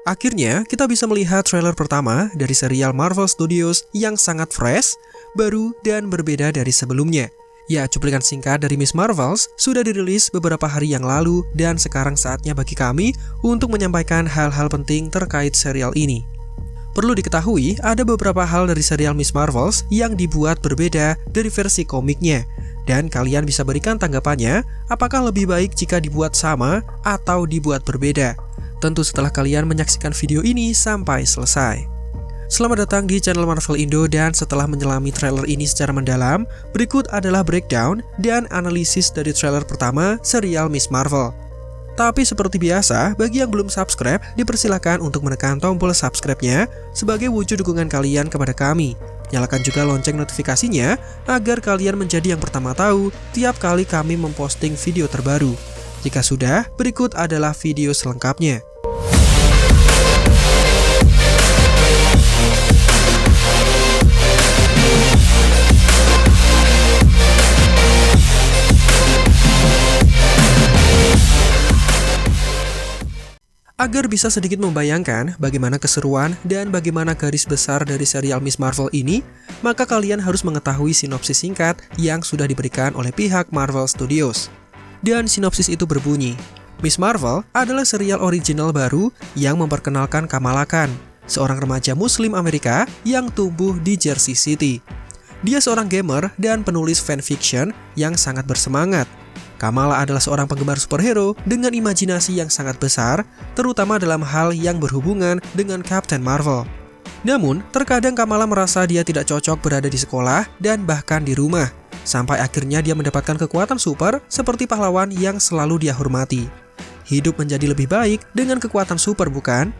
Akhirnya, kita bisa melihat trailer pertama dari serial Marvel Studios yang sangat fresh, baru, dan berbeda dari sebelumnya. Ya, cuplikan singkat dari Miss Marvels sudah dirilis beberapa hari yang lalu dan sekarang saatnya bagi kami untuk menyampaikan hal-hal penting terkait serial ini. Perlu diketahui, ada beberapa hal dari serial Miss Marvels yang dibuat berbeda dari versi komiknya. Dan kalian bisa berikan tanggapannya, apakah lebih baik jika dibuat sama atau dibuat berbeda. Tentu setelah kalian menyaksikan video ini sampai selesai. Selamat datang di channel Marvel Indo dan setelah menyelami trailer ini secara mendalam, berikut adalah breakdown dan analisis dari trailer pertama serial Miss Marvel. Tapi seperti biasa, bagi yang belum subscribe, dipersilakan untuk menekan tombol subscribe-nya sebagai wujud dukungan kalian kepada kami. Nyalakan juga lonceng notifikasinya agar kalian menjadi yang pertama tahu tiap kali kami memposting video terbaru. Jika sudah, berikut adalah video selengkapnya. Agar bisa sedikit membayangkan bagaimana keseruan dan bagaimana garis besar dari serial Miss Marvel ini, maka kalian harus mengetahui sinopsis singkat yang sudah diberikan oleh pihak Marvel Studios. Dan sinopsis itu berbunyi, Miss Marvel adalah serial original baru yang memperkenalkan Kamala Khan, seorang remaja Muslim Amerika yang tumbuh di Jersey City. Dia seorang gamer dan penulis fanfiction yang sangat bersemangat. Kamala adalah seorang penggemar superhero dengan imajinasi yang sangat besar, terutama dalam hal yang berhubungan dengan Captain Marvel. Namun, terkadang Kamala merasa dia tidak cocok berada di sekolah dan bahkan di rumah, sampai akhirnya dia mendapatkan kekuatan super seperti pahlawan yang selalu dia hormati. Hidup menjadi lebih baik dengan kekuatan super, bukan?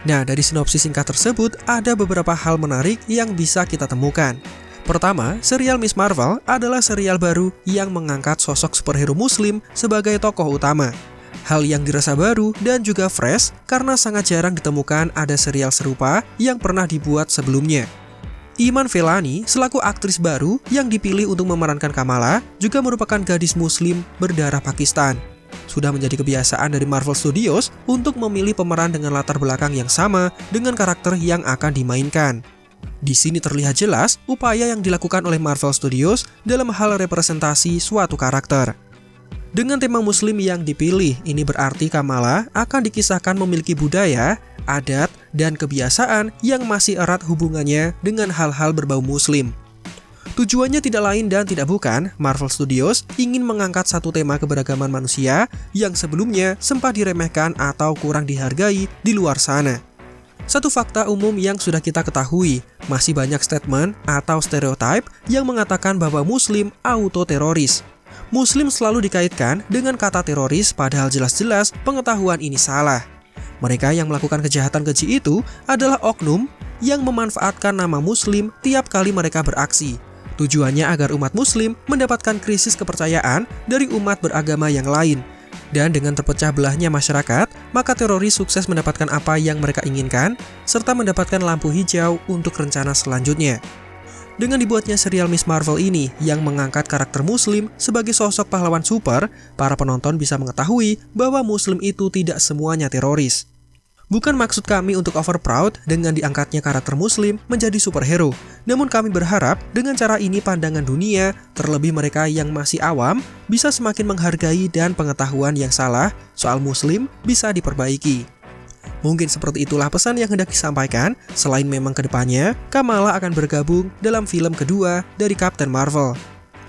Nah, dari sinopsis singkat tersebut, ada beberapa hal menarik yang bisa kita temukan. Pertama, serial Miss Marvel adalah serial baru yang mengangkat sosok superhero muslim sebagai tokoh utama. Hal yang dirasa baru dan juga fresh karena sangat jarang ditemukan ada serial serupa yang pernah dibuat sebelumnya. Iman Vellani selaku aktris baru yang dipilih untuk memerankan Kamala juga merupakan gadis muslim berdarah Pakistan. Sudah menjadi kebiasaan dari Marvel Studios untuk memilih pemeran dengan latar belakang yang sama dengan karakter yang akan dimainkan. Di sini terlihat jelas upaya yang dilakukan oleh Marvel Studios dalam hal representasi suatu karakter. Dengan tema muslim yang dipilih, ini berarti Kamala akan dikisahkan memiliki budaya, adat, dan kebiasaan yang masih erat hubungannya dengan hal-hal berbau muslim. Tujuannya tidak lain dan tidak bukan, Marvel Studios ingin mengangkat satu tema keberagaman manusia yang sebelumnya sempat diremehkan atau kurang dihargai di luar sana. Satu fakta umum yang sudah kita ketahui, masih banyak statement atau stereotip yang mengatakan bahwa Muslim auto-teroris. Muslim selalu dikaitkan dengan kata teroris padahal jelas-jelas pengetahuan ini salah. Mereka yang melakukan kejahatan keji itu adalah oknum yang memanfaatkan nama Muslim tiap kali mereka beraksi. Tujuannya agar umat Muslim mendapatkan krisis kepercayaan dari umat beragama yang lain. Dan dengan terpecah belahnya masyarakat, maka teroris sukses mendapatkan apa yang mereka inginkan, serta mendapatkan lampu hijau untuk rencana selanjutnya. Dengan dibuatnya serial Miss Marvel ini yang mengangkat karakter Muslim sebagai sosok pahlawan super, para penonton bisa mengetahui bahwa Muslim itu tidak semuanya teroris. Bukan maksud kami untuk over proud dengan diangkatnya karakter Muslim menjadi superhero, namun kami berharap dengan cara ini pandangan dunia, terlebih mereka yang masih awam, bisa semakin menghargai dan pengetahuan yang salah soal Muslim bisa diperbaiki. Mungkin seperti itulah pesan yang hendak disampaikan, selain memang kedepannya, Kamala akan bergabung dalam film kedua dari Captain Marvel.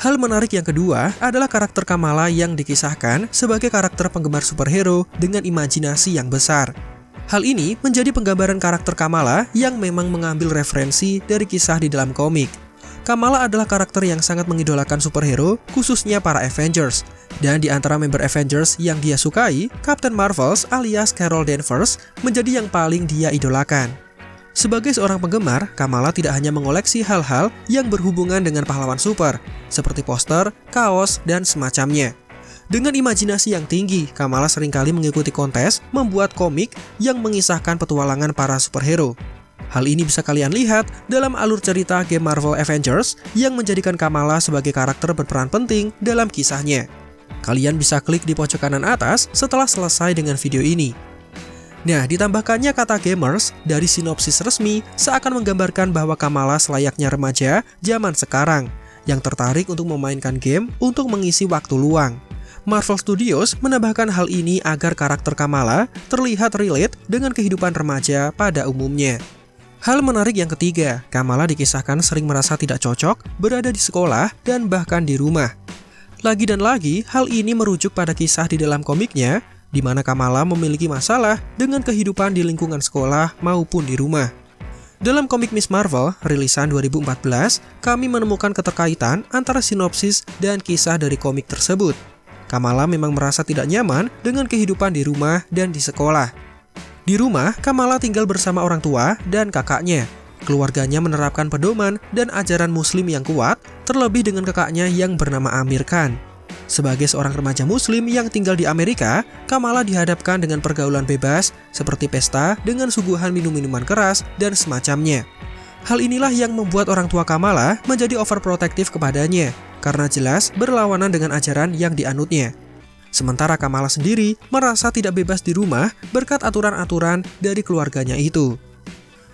Hal menarik yang kedua adalah karakter Kamala yang dikisahkan sebagai karakter penggemar superhero dengan imajinasi yang besar. Hal ini menjadi penggambaran karakter Kamala yang memang mengambil referensi dari kisah di dalam komik. Kamala adalah karakter yang sangat mengidolakan superhero, khususnya para Avengers. Dan di antara member Avengers yang dia sukai, Captain Marvel alias Carol Danvers menjadi yang paling dia idolakan. Sebagai seorang penggemar, Kamala tidak hanya mengoleksi hal-hal yang berhubungan dengan pahlawan super, seperti poster, kaos, dan semacamnya. Dengan imajinasi yang tinggi, Kamala seringkali mengikuti kontes membuat komik yang mengisahkan petualangan para superhero. Hal ini bisa kalian lihat dalam alur cerita game Marvel Avengers yang menjadikan Kamala sebagai karakter berperan penting dalam kisahnya. Kalian bisa klik di pojok kanan atas setelah selesai dengan video ini. Nah, ditambahkannya kata gamers dari sinopsis resmi seakan menggambarkan bahwa Kamala selayaknya remaja zaman sekarang yang tertarik untuk memainkan game untuk mengisi waktu luang. Marvel Studios menambahkan hal ini agar karakter Kamala terlihat relate dengan kehidupan remaja pada umumnya. Hal menarik yang ketiga, Kamala dikisahkan sering merasa tidak cocok berada di sekolah dan bahkan di rumah. Lagi dan lagi, hal ini merujuk pada kisah di dalam komiknya, di mana Kamala memiliki masalah dengan kehidupan di lingkungan sekolah maupun di rumah. Dalam komik Miss Marvel, rilisan 2014, kami menemukan keterkaitan antara sinopsis dan kisah dari komik tersebut. Kamala memang merasa tidak nyaman dengan kehidupan di rumah dan di sekolah. Di rumah, Kamala tinggal bersama orang tua dan kakaknya. Keluarganya menerapkan pedoman dan ajaran muslim yang kuat, terlebih dengan kakaknya yang bernama Amir Khan. Sebagai seorang remaja muslim yang tinggal di Amerika, Kamala dihadapkan dengan pergaulan bebas seperti pesta dengan suguhan minum-minuman keras dan semacamnya. Hal inilah yang membuat orang tua Kamala menjadi overprotective kepadanya, karena jelas berlawanan dengan ajaran yang dianutnya. Sementara Kamala sendiri merasa tidak bebas di rumah berkat aturan-aturan dari keluarganya itu.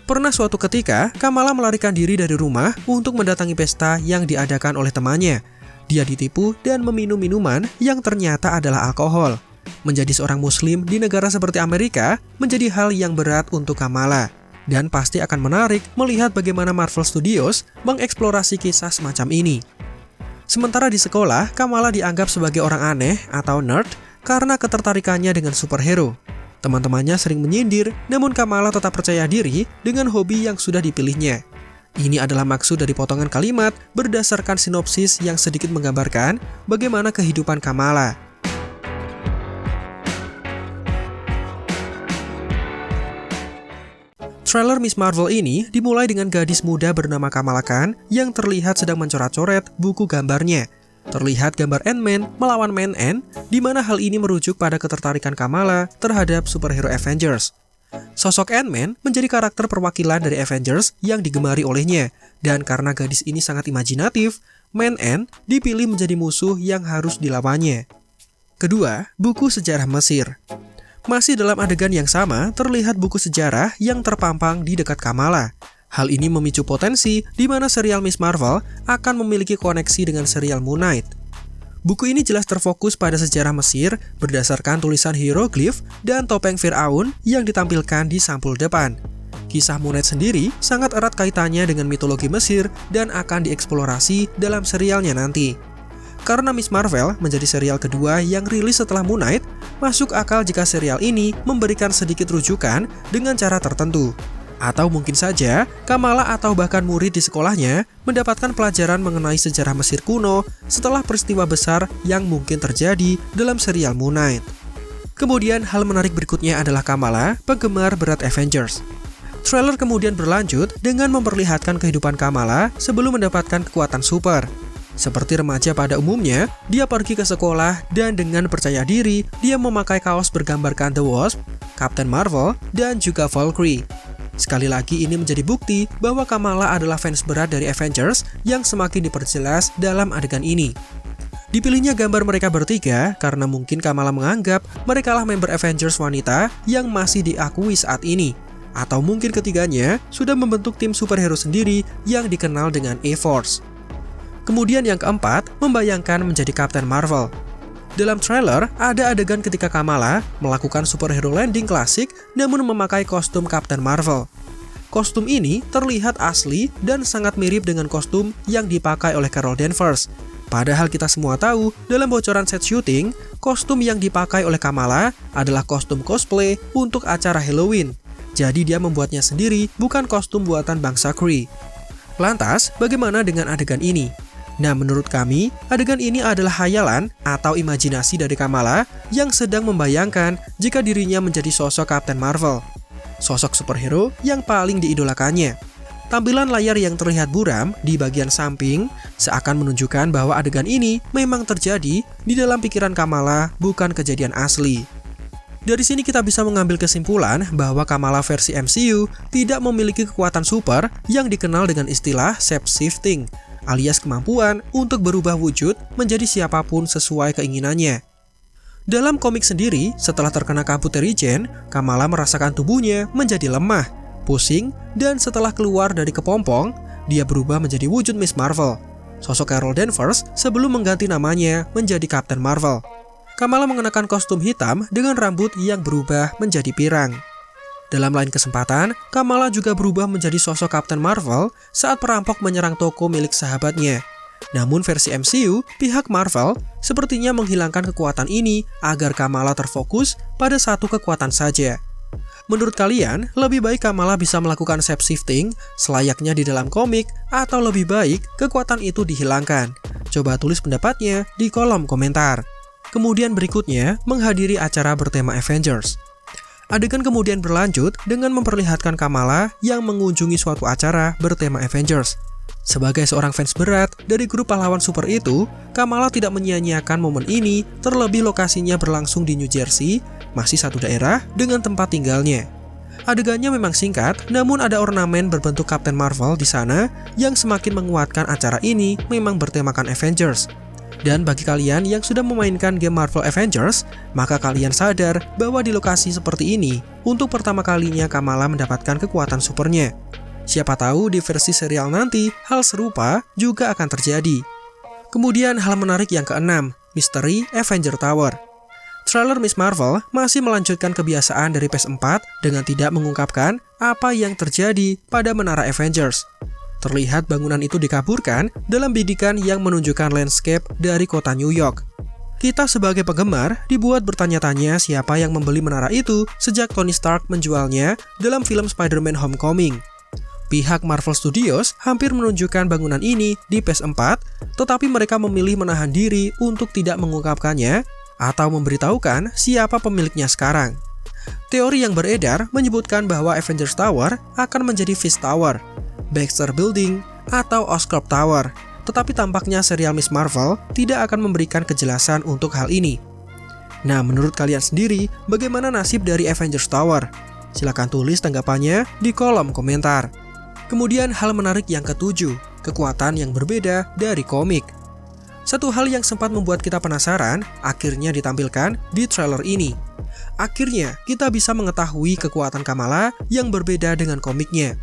Pernah suatu ketika, Kamala melarikan diri dari rumah untuk mendatangi pesta yang diadakan oleh temannya. Dia ditipu dan meminum minuman yang ternyata adalah alkohol. Menjadi seorang muslim di negara seperti Amerika menjadi hal yang berat untuk Kamala. Dan pasti akan menarik melihat bagaimana Marvel Studios mengeksplorasi kisah semacam ini. Sementara di sekolah, Kamala dianggap sebagai orang aneh atau nerd karena ketertarikannya dengan superhero. Teman-temannya sering menyindir, namun Kamala tetap percaya diri dengan hobi yang sudah dipilihnya. Ini adalah maksud dari potongan kalimat berdasarkan sinopsis yang sedikit menggambarkan bagaimana kehidupan Kamala. Trailer Miss Marvel ini dimulai dengan gadis muda bernama Kamala Khan yang terlihat sedang mencoret-coret buku gambarnya. Terlihat gambar Ant-Man melawan Man-Ant, di mana hal ini merujuk pada ketertarikan Kamala terhadap superhero Avengers. Sosok Ant-Man menjadi karakter perwakilan dari Avengers yang digemari olehnya, dan karena gadis ini sangat imajinatif, Man-Ant dipilih menjadi musuh yang harus dilawannya. Kedua, buku sejarah Mesir. Masih dalam adegan yang sama, terlihat buku sejarah yang terpampang di dekat Kamala. Hal ini memicu potensi di mana serial Miss Marvel akan memiliki koneksi dengan serial Moon Knight. Buku ini jelas terfokus pada sejarah Mesir berdasarkan tulisan hieroglif dan topeng Firaun yang ditampilkan di sampul depan. Kisah Moon Knight sendiri sangat erat kaitannya dengan mitologi Mesir dan akan dieksplorasi dalam serialnya nanti. Karena Miss Marvel menjadi serial kedua yang rilis setelah Moon Knight, masuk akal jika serial ini memberikan sedikit rujukan dengan cara tertentu. Atau mungkin saja, Kamala atau bahkan murid di sekolahnya mendapatkan pelajaran mengenai sejarah Mesir kuno setelah peristiwa besar yang mungkin terjadi dalam serial Moon Knight. Kemudian hal menarik berikutnya adalah Kamala, penggemar berat Avengers. Trailer kemudian berlanjut dengan memperlihatkan kehidupan Kamala sebelum mendapatkan kekuatan super. Seperti remaja pada umumnya, dia pergi ke sekolah dan dengan percaya diri, dia memakai kaos bergambarkan The Wasp, Captain Marvel, dan juga Valkyrie. Sekali lagi ini menjadi bukti bahwa Kamala adalah fans berat dari Avengers yang semakin diperjelas dalam adegan ini. Dipilihnya gambar mereka bertiga karena mungkin Kamala menganggap merekalah member Avengers wanita yang masih diakui saat ini. Atau mungkin ketiganya sudah membentuk tim superhero sendiri yang dikenal dengan A-Force. Kemudian yang keempat, membayangkan menjadi Captain Marvel. Dalam trailer, ada adegan ketika Kamala melakukan superhero landing klasik namun memakai kostum Captain Marvel. Kostum ini terlihat asli dan sangat mirip dengan kostum yang dipakai oleh Carol Danvers. Padahal kita semua tahu, dalam bocoran set syuting, kostum yang dipakai oleh Kamala adalah kostum cosplay untuk acara Halloween. Jadi dia membuatnya sendiri, bukan kostum buatan bangsa Kree. Lantas, bagaimana dengan adegan ini? Nah, menurut kami, adegan ini adalah hayalan atau imajinasi dari Kamala yang sedang membayangkan jika dirinya menjadi sosok Captain Marvel, sosok superhero yang paling diidolakannya. Tampilan layar yang terlihat buram di bagian samping seakan menunjukkan bahwa adegan ini memang terjadi di dalam pikiran Kamala, bukan kejadian asli. Dari sini kita bisa mengambil kesimpulan bahwa Kamala versi MCU tidak memiliki kekuatan super yang dikenal dengan istilah shape-shifting, alias kemampuan untuk berubah wujud menjadi siapapun sesuai keinginannya. Dalam komik sendiri, setelah terkena kabut Terrigen, Kamala merasakan tubuhnya menjadi lemah, pusing, dan setelah keluar dari kepompong, dia berubah menjadi wujud Miss Marvel, sosok Carol Danvers sebelum mengganti namanya menjadi Captain Marvel. Kamala mengenakan kostum hitam dengan rambut yang berubah menjadi pirang. Dalam lain kesempatan, Kamala juga berubah menjadi sosok Captain Marvel saat perampok menyerang toko milik sahabatnya. Namun versi MCU, pihak Marvel sepertinya menghilangkan kekuatan ini agar Kamala terfokus pada satu kekuatan saja. Menurut kalian, lebih baik Kamala bisa melakukan shape-shifting selayaknya di dalam komik atau lebih baik kekuatan itu dihilangkan? Coba tulis pendapatnya di kolom komentar. Kemudian berikutnya, menghadiri acara bertema Avengers. Adegan kemudian berlanjut dengan memperlihatkan Kamala yang mengunjungi suatu acara bertema Avengers. Sebagai seorang fans berat dari grup pahlawan super itu, Kamala tidak menyia-nyiakan momen ini, terlebih lokasinya berlangsung di New Jersey, masih satu daerah dengan tempat tinggalnya. Adegannya memang singkat, namun ada ornamen berbentuk Captain Marvel di sana yang semakin menguatkan acara ini memang bertemakan Avengers. Dan bagi kalian yang sudah memainkan game Marvel Avengers, maka kalian sadar bahwa di lokasi seperti ini, untuk pertama kalinya Kamala mendapatkan kekuatan supernya. Siapa tahu di versi serial nanti, hal serupa juga akan terjadi. Kemudian hal menarik yang keenam, misteri Avenger Tower. Trailer Miss Marvel masih melanjutkan kebiasaan dari PS4 dengan tidak mengungkapkan apa yang terjadi pada menara Avengers. Terlihat bangunan itu dikaburkan dalam bidikan yang menunjukkan landscape dari kota New York. Kita sebagai penggemar dibuat bertanya-tanya siapa yang membeli menara itu sejak Tony Stark menjualnya dalam film Spider-Man Homecoming. Pihak Marvel Studios hampir menunjukkan bangunan ini di PS4, tetapi mereka memilih menahan diri untuk tidak mengungkapkannya atau memberitahukan siapa pemiliknya sekarang. Teori yang beredar menyebutkan bahwa Avengers Tower akan menjadi Fisk Tower, Baxter Building, atau Oscorp Tower, tetapi tampaknya serial Miss Marvel tidak akan memberikan kejelasan untuk hal ini. Nah, menurut kalian sendiri, bagaimana nasib dari Avengers Tower? Silahkan tulis tanggapannya di kolom komentar. Kemudian hal menarik yang ketujuh, kekuatan yang berbeda dari komik. Satu hal yang sempat membuat kita penasaran, akhirnya ditampilkan di trailer ini. Akhirnya, kita bisa mengetahui kekuatan Kamala yang berbeda dengan komiknya.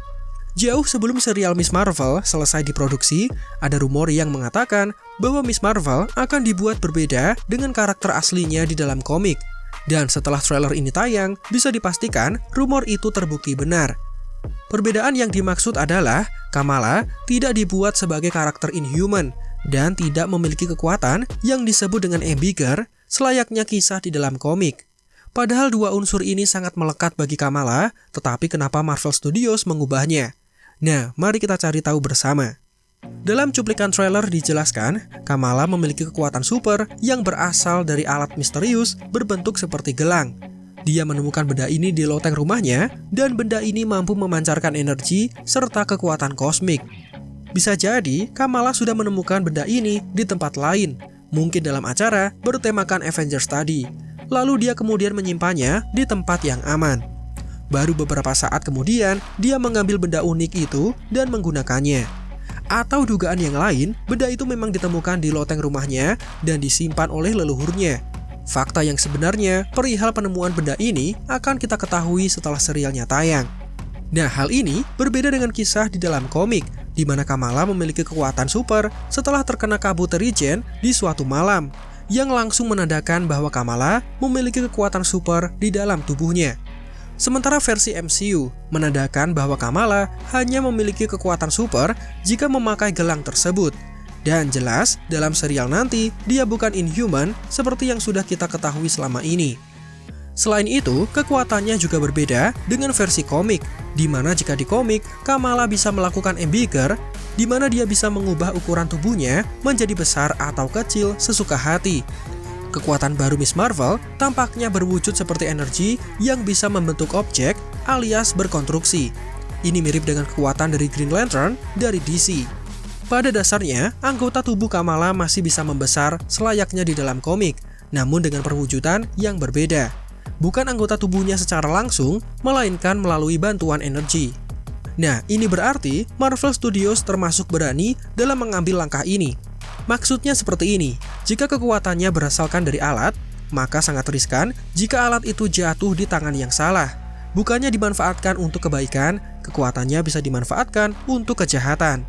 Jauh sebelum serial Miss Marvel selesai diproduksi, ada rumor yang mengatakan bahwa Miss Marvel akan dibuat berbeda dengan karakter aslinya di dalam komik. Dan setelah trailer ini tayang, bisa dipastikan rumor itu terbukti benar. Perbedaan yang dimaksud adalah Kamala tidak dibuat sebagai karakter Inhuman dan tidak memiliki kekuatan yang disebut dengan Ambigger selayaknya kisah di dalam komik. Padahal dua unsur ini sangat melekat bagi Kamala, tetapi kenapa Marvel Studios mengubahnya? Nah, mari kita cari tahu bersama. Dalam cuplikan trailer dijelaskan, Kamala memiliki kekuatan super yang berasal dari alat misterius berbentuk seperti gelang. Dia menemukan benda ini di loteng rumahnya, dan benda ini mampu memancarkan energi serta kekuatan kosmik. Bisa jadi, Kamala sudah menemukan benda ini di tempat lain, mungkin dalam acara bertemakan Avengers tadi. Lalu dia kemudian menyimpannya di tempat yang aman. Baru beberapa saat kemudian, dia mengambil benda unik itu dan menggunakannya. Atau dugaan yang lain, benda itu memang ditemukan di loteng rumahnya dan disimpan oleh leluhurnya. Fakta yang sebenarnya perihal penemuan benda ini akan kita ketahui setelah serialnya tayang. Nah, hal ini berbeda dengan kisah di dalam komik, di mana Kamala memiliki kekuatan super setelah terkena kabut Terrigen di suatu malam, yang langsung menandakan bahwa Kamala memiliki kekuatan super di dalam tubuhnya. Sementara versi MCU menandakan bahwa Kamala hanya memiliki kekuatan super jika memakai gelang tersebut. Dan jelas, dalam serial nanti, dia bukan Inhuman seperti yang sudah kita ketahui selama ini. Selain itu, kekuatannya juga berbeda dengan versi komik, di mana jika di komik, Kamala bisa melakukan Ambigger, di mana dia bisa mengubah ukuran tubuhnya menjadi besar atau kecil sesuka hati. Kekuatan baru Miss Marvel tampaknya berwujud seperti energi yang bisa membentuk objek alias berkonstruksi. Ini mirip dengan kekuatan dari Green Lantern dari DC. Pada dasarnya, anggota tubuh Kamala masih bisa membesar selayaknya di dalam komik, namun dengan perwujudan yang berbeda. Bukan anggota tubuhnya secara langsung, melainkan melalui bantuan energi. Nah, ini berarti Marvel Studios termasuk berani dalam mengambil langkah ini. Maksudnya seperti ini, jika kekuatannya berasalkan dari alat, maka sangat riskan jika alat itu jatuh di tangan yang salah. Bukannya dimanfaatkan untuk kebaikan, kekuatannya bisa dimanfaatkan untuk kejahatan.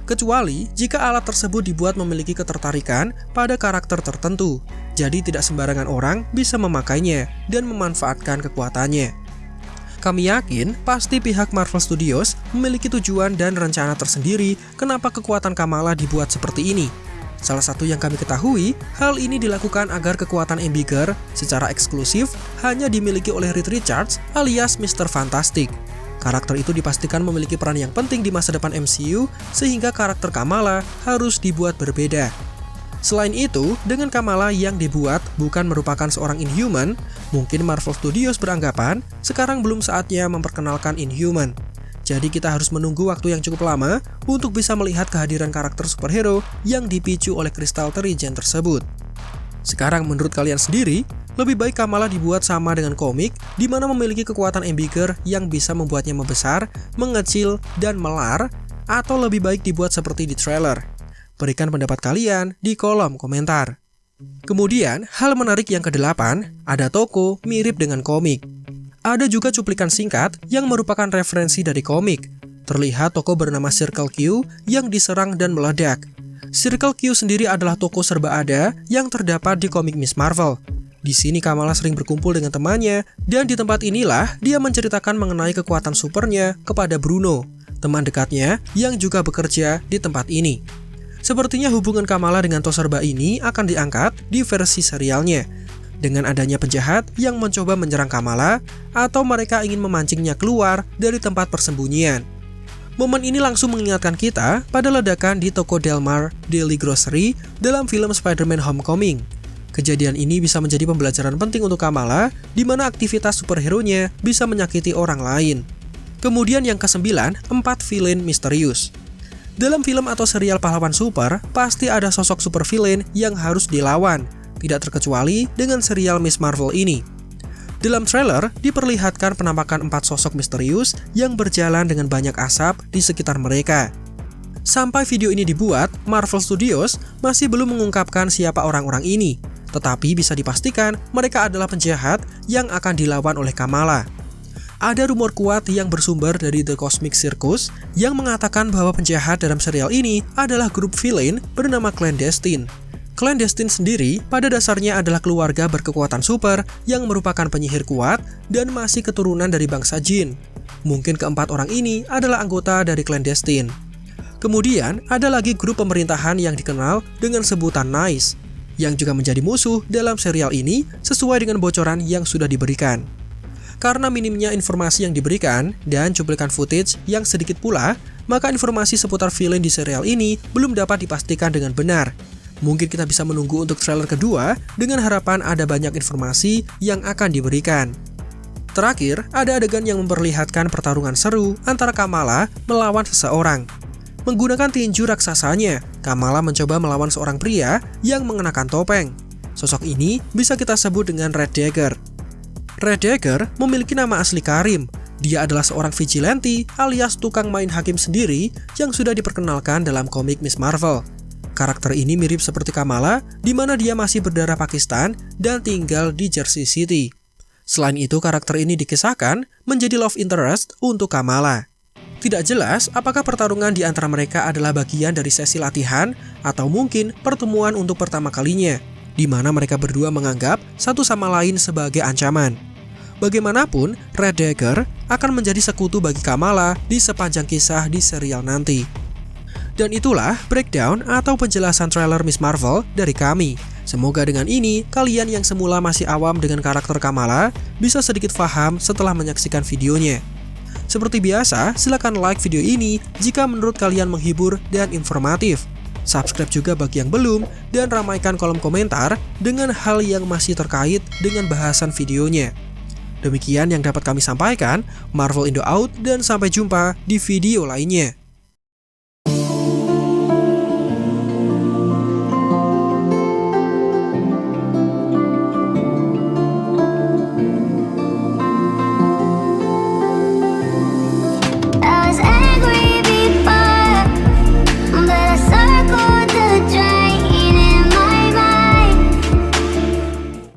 Kecuali jika alat tersebut dibuat memiliki ketertarikan pada karakter tertentu, jadi tidak sembarangan orang bisa memakainya dan memanfaatkan kekuatannya. Kami yakin pasti pihak Marvel Studios memiliki tujuan dan rencana tersendiri kenapa kekuatan Kamala dibuat seperti ini. Salah satu yang kami ketahui, hal ini dilakukan agar kekuatan Ambigger secara eksklusif hanya dimiliki oleh Reed Richards alias Mr. Fantastic. Karakter itu dipastikan memiliki peran yang penting di masa depan MCU, sehingga karakter Kamala harus dibuat berbeda. Selain itu, dengan Kamala yang dibuat bukan merupakan seorang Inhuman, mungkin Marvel Studios beranggapan sekarang belum saatnya memperkenalkan Inhuman. Jadi kita harus menunggu waktu yang cukup lama untuk bisa melihat kehadiran karakter superhero yang dipicu oleh kristal Terrigen tersebut. Sekarang menurut kalian sendiri, lebih baik Kamala dibuat sama dengan komik, di mana memiliki kekuatan Ambigger yang bisa membuatnya membesar, mengecil, dan melar, atau lebih baik dibuat seperti di trailer? Berikan pendapat kalian di kolom komentar. Kemudian, hal menarik yang ke-8, ada toko mirip dengan komik. Ada juga cuplikan singkat yang merupakan referensi dari komik. Terlihat toko bernama Circle Q yang diserang dan meledak. Circle Q sendiri adalah toko serba ada yang terdapat di komik Miss Marvel. Di sini Kamala sering berkumpul dengan temannya, dan di tempat inilah dia menceritakan mengenai kekuatan supernya kepada Bruno, teman dekatnya yang juga bekerja di tempat ini. Sepertinya hubungan Kamala dengan Toserba ini akan diangkat di versi serialnya, dengan adanya penjahat yang mencoba menyerang Kamala, atau mereka ingin memancingnya keluar dari tempat persembunyian. Momen ini langsung mengingatkan kita pada ledakan di toko Delmar Daily Grocery dalam film Spider-Man Homecoming. Kejadian ini bisa menjadi pembelajaran penting untuk Kamala, di mana aktivitas superhero-nya bisa menyakiti orang lain. Kemudian yang ke-9, 4 villain misterius. Dalam film atau serial pahlawan super, pasti ada sosok super villain yang harus dilawan, tidak terkecuali dengan serial Miss Marvel ini. Dalam trailer, diperlihatkan penampakan 4 sosok misterius yang berjalan dengan banyak asap di sekitar mereka. Sampai video ini dibuat, Marvel Studios masih belum mengungkapkan siapa orang-orang ini, tetapi bisa dipastikan mereka adalah penjahat yang akan dilawan oleh Kamala. Ada rumor kuat yang bersumber dari The Cosmic Circus yang mengatakan bahwa penjahat dalam serial ini adalah grup villain bernama Clandestine. Clandestine sendiri pada dasarnya adalah keluarga berkekuatan super yang merupakan penyihir kuat dan masih keturunan dari bangsa jin. Mungkin keempat orang ini adalah anggota dari Clandestine. Kemudian ada lagi grup pemerintahan yang dikenal dengan sebutan Nice, yang juga menjadi musuh dalam serial ini sesuai dengan bocoran yang sudah diberikan. Karena minimnya informasi yang diberikan dan cuplikan footage yang sedikit pula, maka informasi seputar villain di serial ini belum dapat dipastikan dengan benar. Mungkin kita bisa menunggu untuk trailer kedua dengan harapan ada banyak informasi yang akan diberikan. Terakhir, ada adegan yang memperlihatkan pertarungan seru antara Kamala melawan seseorang. Menggunakan tinju raksasanya, Kamala mencoba melawan seorang pria yang mengenakan topeng. Sosok ini bisa kita sebut dengan Red Dagger. Red Dagger memiliki nama asli Karim. Dia adalah seorang vigilante alias tukang main hakim sendiri yang sudah diperkenalkan dalam komik Miss Marvel. Karakter ini mirip seperti Kamala, di mana dia masih berdarah Pakistan dan tinggal di Jersey City. Selain itu, karakter ini dikisahkan menjadi love interest untuk Kamala. Tidak jelas apakah pertarungan di antara mereka adalah bagian dari sesi latihan atau mungkin pertemuan untuk pertama kalinya, di mana mereka berdua menganggap satu sama lain sebagai ancaman. Bagaimanapun, Red Dagger akan menjadi sekutu bagi Kamala di sepanjang kisah di serial nanti. Dan itulah breakdown atau penjelasan trailer Miss Marvel dari kami. Semoga dengan ini, kalian yang semula masih awam dengan karakter Kamala bisa sedikit paham setelah menyaksikan videonya. Seperti biasa, silakan like video ini jika menurut kalian menghibur dan informatif. Subscribe juga bagi yang belum, dan ramaikan kolom komentar dengan hal yang masih terkait dengan bahasan videonya. Demikian yang dapat kami sampaikan, Marvel Indo out, dan sampai jumpa di video lainnya.